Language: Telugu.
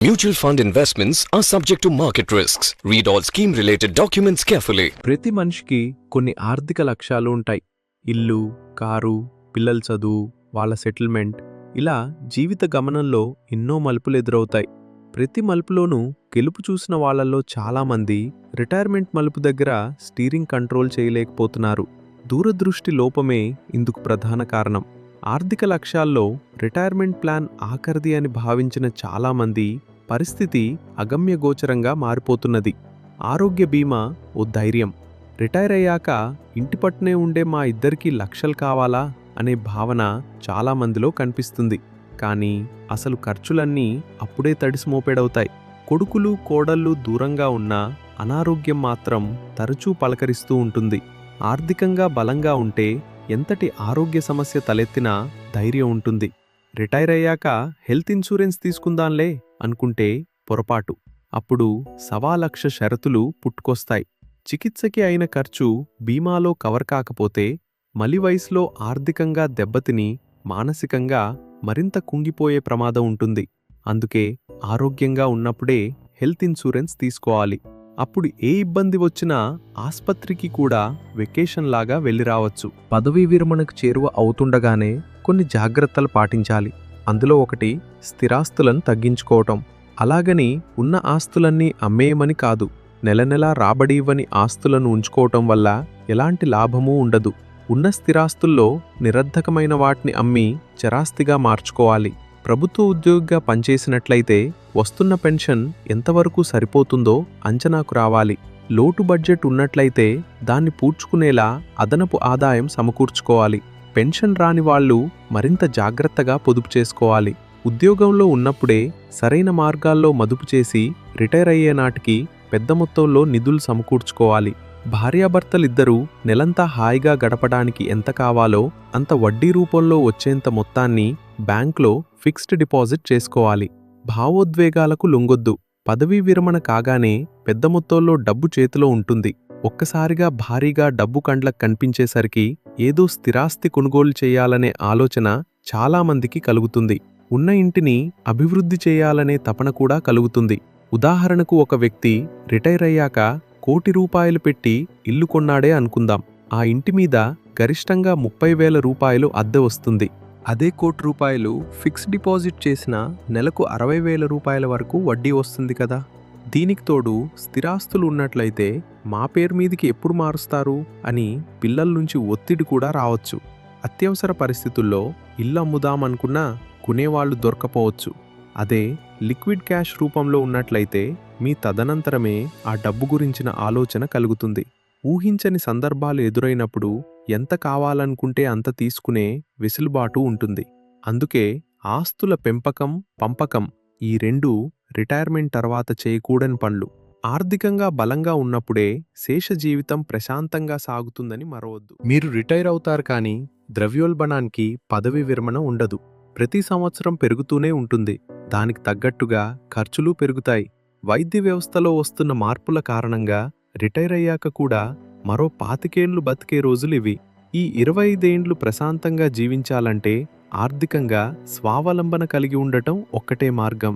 Mutual fund investments are subject to market risks. Read all scheme-related documents carefully. ప్రతి మనిషికి కొన్ని ఆర్థిక లక్ష్యాలు ఉంటాయి. ఇల్లు, కారు, పిల్లల చదువు, వాళ్ళ సెటిల్మెంట్, ఇలా జీవిత గమనంలో ఎన్నో మలుపులు ఎదురవుతాయి. ప్రతి మలుపులోనూ గెలుపు చూసిన వాళ్లలో చాలామంది రిటైర్మెంట్ మలుపు దగ్గర స్టీరింగ్ కంట్రోల్ చేయలేకపోతున్నారు. దూరదృష్టి లోపమే ఇందుకు ప్రధాన కారణం. ఆర్థిక లక్ష్యాల్లో రిటైర్మెంట్ ప్లాన్ ఆఖరిది అని భావించిన చాలామంది పరిస్థితి అగమ్యగోచరంగా మారిపోతున్నది. ఆరోగ్య బీమా ఓ ధైర్యం. రిటైర్ అయ్యాక ఇంటి పట్టునే ఉండే మా ఇద్దరికీ లక్షలు కావాలా అనే భావన చాలామందిలో కనిపిస్తుంది. కానీ అసలు ఖర్చులన్నీ అప్పుడే తడిసి మోపేడవుతాయి. కొడుకులు కోడళ్ళు దూరంగా ఉన్నా అనారోగ్యం మాత్రం తరచూ పలకరిస్తూ ఉంటుంది. ఆర్థికంగా బలంగా ఉంటే ఎంతటి ఆరోగ్య సమస్య తలెత్తినా ధైర్యం ఉంటుంది. రిటైర్ అయ్యాక హెల్త్ ఇన్సూరెన్స్ తీసుకుందాంలే అనుకుంటే పొరపాటు. అప్పుడు 1,00,000 షరతులు పుట్టుకొస్తాయి. చికిత్సకి అయిన ఖర్చు బీమాలో కవర్ కాకపోతే మలి వయసులో ఆర్థికంగా దెబ్బతిని మానసికంగా మరింత కుంగిపోయే ప్రమాదం ఉంటుంది. అందుకే ఆరోగ్యంగా ఉన్నప్పుడే హెల్త్ ఇన్సూరెన్స్ తీసుకోవాలి. అప్పుడు ఏ ఇబ్బంది వచ్చినా ఆస్పత్రికి కూడా వెకేషన్ లాగా వెళ్ళిరావచ్చు. పదవీ విరమణకు చేరువ అవుతుండగానే కొన్ని జాగ్రత్తలు పాటించాలి. అందులో ఒకటి స్థిరాస్తులను తగ్గించుకోవటం. అలాగని ఉన్న ఆస్తులన్నీ అమ్మేయమని కాదు. నెలనెలా రాబడి ఇవ్వని ఆస్తులను ఉంచుకోవటం వల్ల ఎలాంటి లాభమూ ఉండదు. ఉన్న స్థిరాస్తుల్లో నిరర్ధకమైన వాటిని అమ్మి చరాస్తిగా మార్చుకోవాలి. ప్రభుత్వ ఉద్యోగిగా పనిచేసినట్లయితే వస్తున్న పెన్షన్ ఎంతవరకు సరిపోతుందో అంచనాకు రావాలి. లోటు బడ్జెట్ ఉన్నట్లయితే దాన్ని పూడ్చుకునేలా అదనపు ఆదాయం సమకూర్చుకోవాలి. పెన్షన్ రాని వాళ్లు మరింత జాగ్రత్తగా పొదుపు చేసుకోవాలి. ఉద్యోగంలో ఉన్నప్పుడే సరైన మార్గాల్లో మదుపు చేసి రిటైర్ అయ్యే నాటికి పెద్ద మొత్తంలో నిధులు సమకూర్చుకోవాలి. భార్యాభర్తలిద్దరూ నెలంతా హాయిగా గడపడానికి ఎంత కావాలో అంత వడ్డీ రూపంలో వచ్చేంత మొత్తాన్ని బ్యాంక్లో ఫిక్స్డ్ డిపాజిట్ చేసుకోవాలి. భావోద్వేగాలకు లొంగొద్దు. పదవీ విరమణ కాగానే పెద్ద మొత్తంలో డబ్బు చేతిలో ఉంటుంది. ఒక్కసారిగా భారీగా డబ్బు కండ్లకు కనిపించేసరికి ఏదో స్థిరాస్తి కొనుగోలు చేయాలనే ఆలోచన చాలామందికి కలుగుతుంది. ఉన్న ఇంటిని అభివృద్ధి చేయాలనే తపన కూడా కలుగుతుంది. ఉదాహరణకు ఒక వ్యక్తి రిటైర్ అయ్యాక ₹1,00,000 పెట్టి ఇల్లు కొన్నాడే అనుకుందాం. ఆ ఇంటి మీద గరిష్టంగా ₹30,000 అద్దె వస్తుంది. అదే ₹1,00,000 ఫిక్స్డ్ డిపాజిట్ చేసినా నెలకు ₹60,000 వరకు వడ్డీ వస్తుంది కదా. దీనికి తోడు స్థిరాస్తులు ఉన్నట్లయితే మా పేరు మీదికి ఎప్పుడు మారుస్తారు అని పిల్లల నుంచి ఒత్తిడి కూడా రావచ్చు. అత్యవసర పరిస్థితుల్లో ఇల్లు అమ్ముదామనుకున్నా కొనేవాళ్లు దొరకపోవచ్చు. అదే లిక్విడ్ క్యాష్ రూపంలో ఉన్నట్లయితే మీ తదనంతరమే ఆ డబ్బు గురించిన ఆలోచన కలుగుతుంది. ఊహించని సందర్భాలు ఎదురైనప్పుడు ఎంత కావాలనుకుంటే అంత తీసుకునే వెసులుబాటు ఉంటుంది. అందుకే ఆస్తుల పెంపకం, పంపకం ఈ రెండూ రిటైర్మెంట్ తర్వాత చేయకూడని పనులు. ఆర్థికంగా బలంగా ఉన్నప్పుడే శేష జీవితం ప్రశాంతంగా సాగుతుందని మరవద్దు. మీరు రిటైర్ అవుతారు కానీ ద్రవ్యోల్బణానికి పదవి విరమణ ఉండదు. ప్రతి సంవత్సరం పెరుగుతూనే ఉంటుంది. దానికి తగ్గట్టుగా ఖర్చులు పెరుగుతాయి. వైద్య వ్యవస్థలో వస్తున్న మార్పుల కారణంగా రిటైర్ అయ్యాక కూడా మరో 25 ఏళ్లు బతికే రోజులివి. ఈ 25 ఏండ్లు ప్రశాంతంగా జీవించాలంటే ఆర్థికంగా స్వావలంబన కలిగి ఉండటం ఒక్కటే మార్గం.